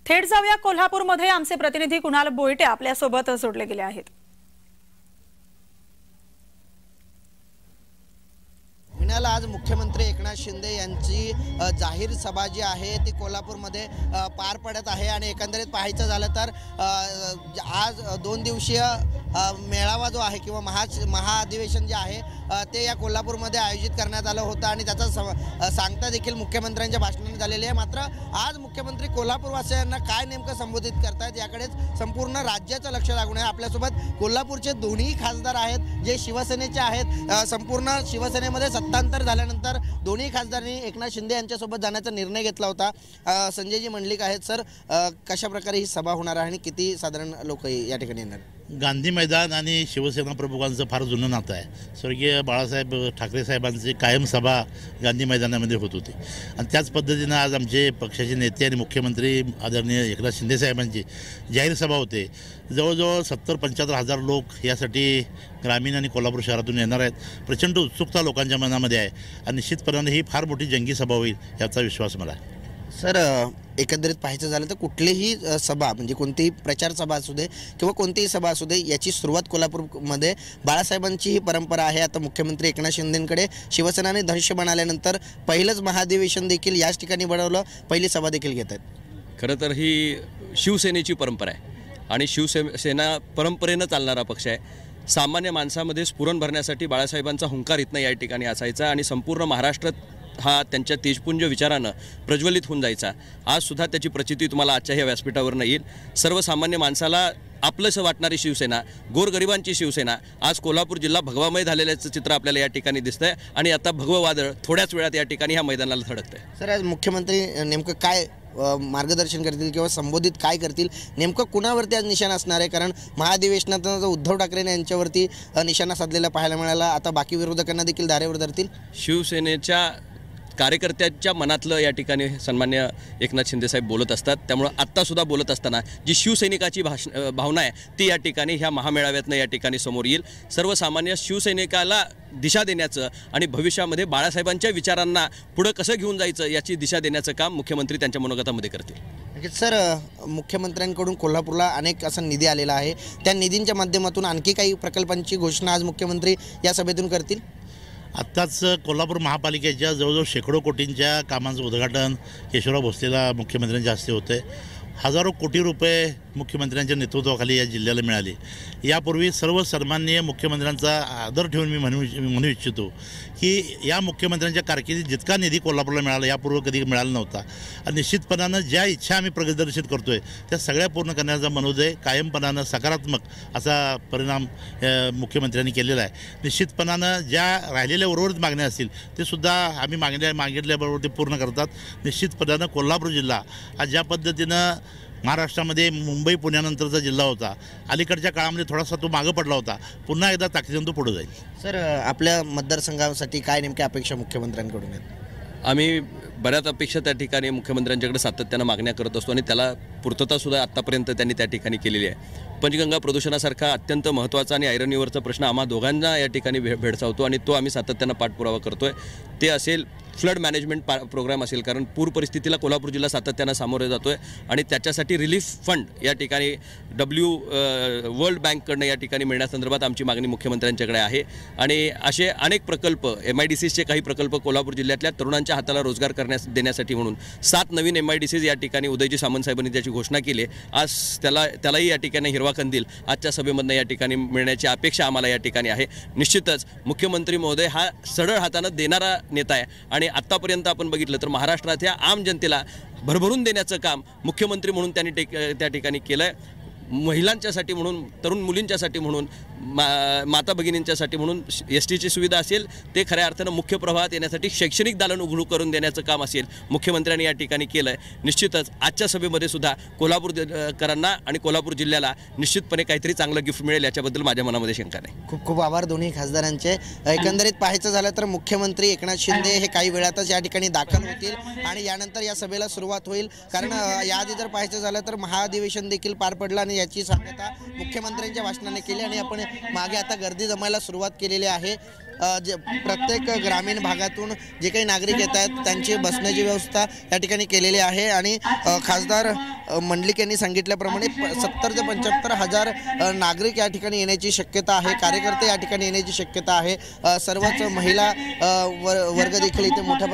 थेट जाऊया कोल्हापूरमध्ये आमचे प्रतिनिधी कुणाल बोईटे आपल्या सोबत जोडले गेले आहेत। आज मुख्यमंत्री एकनाथ शिंदे यांची जाहीर सभा जी आहे ती कोल्हापूरमध्ये पार पडत आहे आणि एकंदरीत पाहायचं झालं तर आज 2 दिवसीय मेळावा जो आहे किंवा महाअधिवेशन जे आहे ते या कोल्हापूरमध्ये आयोजित करण्यात आलं होतं आणि त्याचा सांगता देखील मुख्यमंत्र्यांच्या भाषणाने झालेली आहे। मात्र आज मुख्यमंत्री कोल्हापूरवासियांना काय नेमकं संबोधित करतायत याकडेच संपूर्ण राज्याचं लक्ष लागून आहे। आपल्यासोबत कोल्हापूरचे दोन्ही खासदार आहेत जे शिवसेनेचे आहेत। संपूर्ण शिवसेनेमध्ये सत्तांतर झाल्यानंतर दोन्ही खासदारांनी एकनाथ शिंदे यांच्यासोबत जाण्याचा निर्णय घेतला होता। संजयजी मंडलिक आहेत सर, कशा प्रकारे ही सभा होणार आहे आणि किती साधारण लोक या ठिकाणी येणार? गांधी मैदान आणि शिवसेना प्रमुखांचं फार जुनं नातं आहे। स्वर्गीय बाळासाहेब ठाकरे साहेबांची कायम सभा गांधी मैदानामध्ये होत होती आणि त्याच पद्धतीनं आज आमचे पक्षाचे नेते आणि मुख्यमंत्री आदरणीय एकनाथ शिंदे साहेबांची जाहीर सभा होते। जवळजवळ 70-75 हजार लोक यासाठी ग्रामीण आणि कोल्हापूर शहरातून येणार आहेत। प्रचंड उत्सुकता लोकांच्या मनामध्ये आहे आणि निश्चितपणाने ही फार मोठी जंगी सभा होईल याचा विश्वास मला आहे। सर, एकंदरीत पाहायचं झालं तर कुठलीही सभा म्हणजे कोणतीही प्रचार सभा असू दे किंवा कोणतीही सभा असू दे याची सुरुवात कोल्हापूरमध्ये बाळासाहेबांची ही परंपरा आहे। आता मुख्यमंत्री एकनाथ शिंदेंकडे शिवसेनाने धनुष्यबाण आल्यानंतर पहिलंच महाधिवेशन देखील याच ठिकाणी बनवलं, पहिली सभा देखील घेत आहेत। खरं तर ही शिवसेनेची परंपरा आहे आणि शिवसेना परंपरेनं चालणारा पक्ष आहे। सामान्य माणसामध्ये स्फुरण भरण्यासाठी बाळासाहेबांचा हुंकार इथनं या ठिकाणी असायचा आणि संपूर्ण महाराष्ट्रात हा त्यांच्या तेजपुंज विचारानं प्रज्वलित होऊन जायचा। आजसुद्धा त्याची प्रचिती तुम्हाला आजच्या ह्या व्यासपीठावरनं येईल। सर्वसामान्य माणसाला आपलंसं वाटणारी शिवसेना, गोरगरिबांची शिवसेना आज कोल्हापूर जिल्हा भगवामय झालेल्याचं चित्र आपल्याला या ठिकाणी दिसतंय आणि आता भगवं वादळ थोड्याच वेळात या ठिकाणी ह्या मैदानाला धडकतंय। सर, आज मुख्यमंत्री नेमकं काय मार्गदर्शन करतील किंवा संबोधित काय करतील, नेमकं कुणावरती आज निशाणा असणार आहे? कारण महाधिवेशनात उद्धव ठाकरे यांच्यावरती निशाणा साधलेला पाहायला मिळाला, आता बाकी विरोधकांना देखील धारेवर धरतील। शिवसेनेच्या कार्यकर्त्यांच्या मनातलं या ठिकाणी सन्मान्य एकनाथ शिंदे साहेब बोलत असतात। त्यामुळे आत्तासुद्धा बोलत असताना जी शिवसैनिकाची भावना आहे ती या ठिकाणी ह्या महामेळाव्यातनं या ठिकाणी समोर येईल। सर्वसामान्य शिवसैनिकाला दिशा देण्याचं आणि भविष्यामध्ये बाळासाहेबांच्या विचारांना पुढं कसं घेऊन जायचं याची दिशा देण्याचं काम मुख्यमंत्री त्यांच्या मनोगतामध्ये करतील। सर, मुख्यमंत्र्यांकडून कोल्हापूरला अनेक असा निधी आलेला आहे, त्या निधींच्या माध्यमातून आणखी काही प्रकल्पांची घोषणा आज मुख्यमंत्री या सभेतून करतील? आत्ताच कोल्हापूर महापालिकेच्या जवळजवळ शेकडो कोटींच्या कामांचं उद्घाटन केशवराव भोसलेला मुख्यमंत्र्यांच्या हस्ते होते। हजारो कोटी रुपये मुख्यमंत्र्यांच्या नेतृत्वाखाली या जिल्ह्याला मिळाले। यापूर्वी सर्व सन्माननीय मुख्यमंत्र्यांचा आदर ठेवून मी म्हणू इच्छितो की या मुख्यमंत्र्यांच्या कारकिर्दीत जितका निधी कोल्हापूरला मिळाला यापूर्वी कधी मिळाला नव्हता आणि निश्चितपणानं ज्या इच्छा आम्ही प्रगतीदर्शित करतो आहे त्या सगळ्या पूर्ण करण्याचा मनोदय कायमपणानं सकारात्मक असा परिणाम मुख्यमंत्र्यांनी केलेला आहे। निश्चितपणानं ज्या राहिलेल्या उर्वरित मागण्या असतील ते सुद्धा आम्ही मागितल्याबरोबर ते पूर्ण करतात। निश्चितपणानं कोल्हापूर जिल्हा आज ज्या पद्धतीनं महाराष्ट्रामध्ये मुंबई पुण्यानंतरचा जिल्हा होता, अलीकडच्या काळामध्ये थोडासा तो मागं पडला होता, पुन्हा एकदा ताकदीने तो पुढे जाईल। सर, आपल्या मतदारसंघासाठी काय नेमक्या अपेक्षा मुख्यमंत्र्यांकडून आहेत? आम्ही बऱ्याच अपेक्षा त्या ठिकाणी मुख्यमंत्र्यांच्याकडे सातत्यानं मागण्या करत असतो आणि त्याला पूर्ततासुद्धा आत्तापर्यंत त्यांनी त्या ठिकाणी केलेली आहे। पंचगंगा प्रदूषणासारखा अत्यंत महत्त्वाचा आणि आयरन प्रश्न आम्हा दोघांना या ठिकाणी भेडसावतो आणि तो आम्ही सातत्यानं पाठपुरावा करतो आहे। ते असेल फ्लड मॅनेजमेंट प्रोग्राम असेल, कारण पूर परिस्थितीला कोल्हापूर जिल्हा सातत्यानं सामोरे जातो आहे आणि त्याच्यासाठी रिलीफ फंड या ठिकाणी वर्ल्ड बँककडनं या ठिकाणी मिळण्यासंदर्भात आमची मागणी मुख्यमंत्र्यांच्याकडे आहे। आणि असे अनेक प्रकल्प MIDCचे काही प्रकल्प कोल्हापूर जिल्ह्यातल्या तरुणांच्या हाताला रोजगार देण्यासाठी म्हणून 7 नवीन MIDCs या ठिकाणी उदयजी सामंत साहेबांनी त्याची घोषणा केली आहे। आज त्यालाही या ठिकाणी हिरवा कंदील आजच्या सभेमधनं या ठिकाणी मिळण्याची अपेक्षा आम्हाला या ठिकाणी आहे। निश्चितच मुख्यमंत्री महोदय हा सरळ हातानं देणारा नेता आहे आणि आत्तापर्यंत आपण बघितलं तर महाराष्ट्राच्या आम जनतेला भरभरून देण्याचं काम मुख्यमंत्री म्हणून त्यांनी त्या ठिकाणी केलं आहे। महिलांच्यासाठी म्हणून, तरुण मुलींच्यासाठी म्हणून, माता भगिनींच्यासाठी म्हणून STची सुविधा असेल, ते खऱ्या अर्थानं मुख्य प्रवाहात येण्यासाठी शैक्षणिक दालन उघडू करून देण्याचं काम असेल मुख्यमंत्र्यांनी या ठिकाणी केलं आहे। निश्चितच आजच्या सभेमध्ये सुद्धा कोल्हापूरकरांना आणि कोल्हापूर जिल्ह्याला निश्चितपणे काहीतरी चांगलं गिफ्ट मिळेल याच्याबद्दल माझ्या मनामध्ये शंका नाही। खूप खूप आभार दोन्ही खासदारांचे। एकंदरीत पाहायचं झालं तर मुख्यमंत्री एकनाथ शिंदे हे काही वेळातच या ठिकाणी दाखल होतील आणि यानंतर या सभेला सुरुवात होईल। कारण याआधी जर पाहायचं झालं तर महाअधिवेशन देखील पार पडलं आणि याची सांगता मुख्यमंत्र्यांच्या भाषणाने केली आणि आपण मागे आता गर्दी जमायला सुरुवात केलेली आहे. जे प्रत्येक ग्रामीण भागातून जे काही नागरिक येत आहेत त्यांची बसण्याची व्यवस्था या ठिकाणी केलेली आहे आणि खासदार मंडलिक यांनी सांगितल्याप्रमाणे 70 ते 75 हजार नागरिक या ठिकाणी येण्याची शक्यता आहे, कार्यकर्ते या ठिकाणी येण्याची शक्यता आहे. सर्वच महिला वर्ग देखील इथे मोठ्या